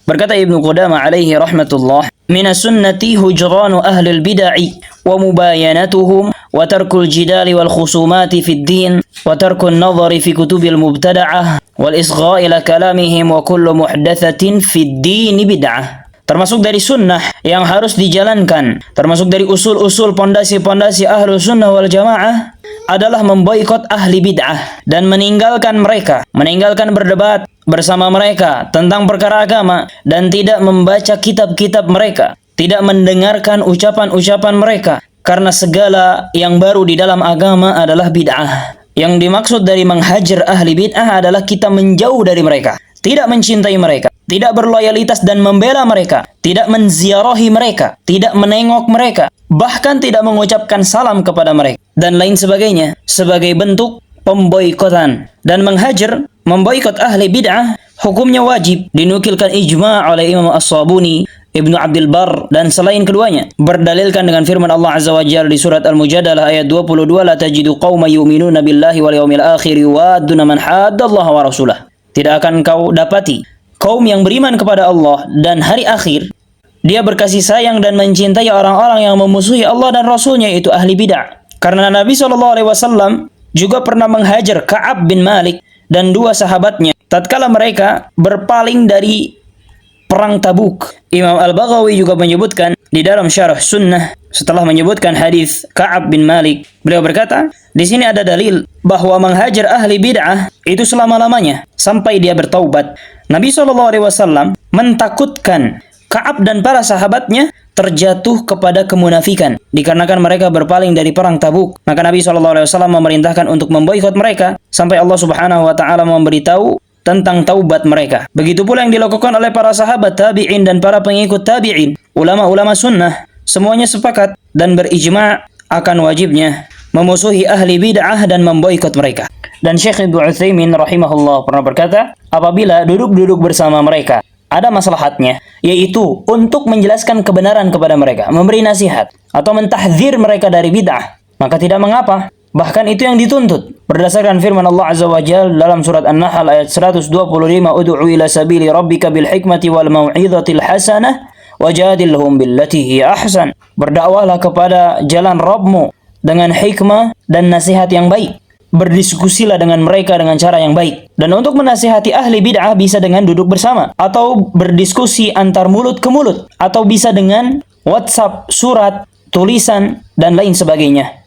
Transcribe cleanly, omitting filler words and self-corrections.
Berkata Ibnu Qudamah alaihi rahmatullah, "Minas sunnati hujranu ahlil bid'ah wa mubayanatuhum wa tarkul jidali wal khusumati fid din wa tarkun nadhari fi kutubil mubtada'ah wal isgha' ila kalamihim wa kullu muhdatsatin fid din bid'ah." Termasuk dari sunnah yang harus dijalankan, termasuk dari usul-usul pondasi-pondasi ahlu sunnah wal jamaah adalah memboikot ahli bid'ah dan meninggalkan berdebat bersama mereka tentang perkara agama dan tidak membaca kitab-kitab mereka, tidak mendengarkan ucapan-ucapan mereka, karena segala yang baru di dalam agama adalah bid'ah. Yang dimaksud dari menghajar ahli bid'ah adalah kita menjauh dari mereka, tidak mencintai mereka, tidak berloyalitas dan membela mereka, tidak menziarahi mereka, tidak menengok mereka, bahkan tidak mengucapkan salam kepada mereka, dan lain sebagainya, sebagai bentuk pemboikotan. Dan menghajar, memboikot ahli bid'ah, hukumnya wajib, dinukilkan ijma' oleh Imam As-Sabuni, Ibnu Abdul Bar, dan selain keduanya, berdalilkan dengan firman Allah Azza wa Jalla di surat Al-Mujadalah ayat 22, "La tajidu qauma yu'minuna billahi wal yawmil akhir yuwadduna man haddallaha wa rasulah." Tidak akan kau dapati kaum yang beriman kepada Allah dan hari akhir, dia berkasih sayang dan mencintai orang-orang yang memusuhi Allah dan Rasulnya, yaitu ahli bid'ah. Karena Nabi SAW juga pernah menghajar Ka'ab bin Malik dan dua sahabatnya tatkala mereka berpaling dari perang Tabuk. Imam Al-Baghawi juga menyebutkan di dalam Syarah Sunnah setelah menyebutkan hadis Ka'ab bin Malik, beliau berkata, di sini ada dalil bahwa menghajar ahli bid'ah itu selama-lamanya sampai dia bertaubat. Nabi SAW mentakutkan Ka'ab dan para sahabatnya terjatuh kepada kemunafikan dikarenakan mereka berpaling dari perang Tabuk. Maka Nabi SAW memerintahkan untuk memboikot mereka sampai Allah Subhanahu wa taala memberitahu tentang taubat mereka. Begitu pula yang dilakukan oleh para sahabat tabi'in dan para pengikut tabi'in. Ulama-ulama sunnah semuanya sepakat dan berijma' akan wajibnya memusuhi ahli bid'ah dan memboikot mereka. Dan Syekh Ibnu Utsaimin rahimahullah pernah berkata, apabila duduk-duduk bersama mereka ada maslahatnya, yaitu untuk menjelaskan kebenaran kepada mereka, memberi nasihat atau mentahdzir mereka dari bid'ah, maka tidak mengapa. Bahkan itu yang dituntut berdasarkan firman Allah Azza wa Jalla dalam surat An-Nahl ayat 125, "Ud'u ila sabili rabbika bil hikmati wal mau'izatil hasanah wajadilhum billati hiya ahsan." Berdakwahlah kepada jalan Rabbmu dengan hikmah dan nasihat yang baik. Berdiskusilah dengan mereka dengan cara yang baik. Dan untuk menasihati ahli bid'ah bisa dengan duduk bersama, atau berdiskusi antar mulut ke mulut, atau bisa dengan WhatsApp, surat, tulisan, dan lain sebagainya.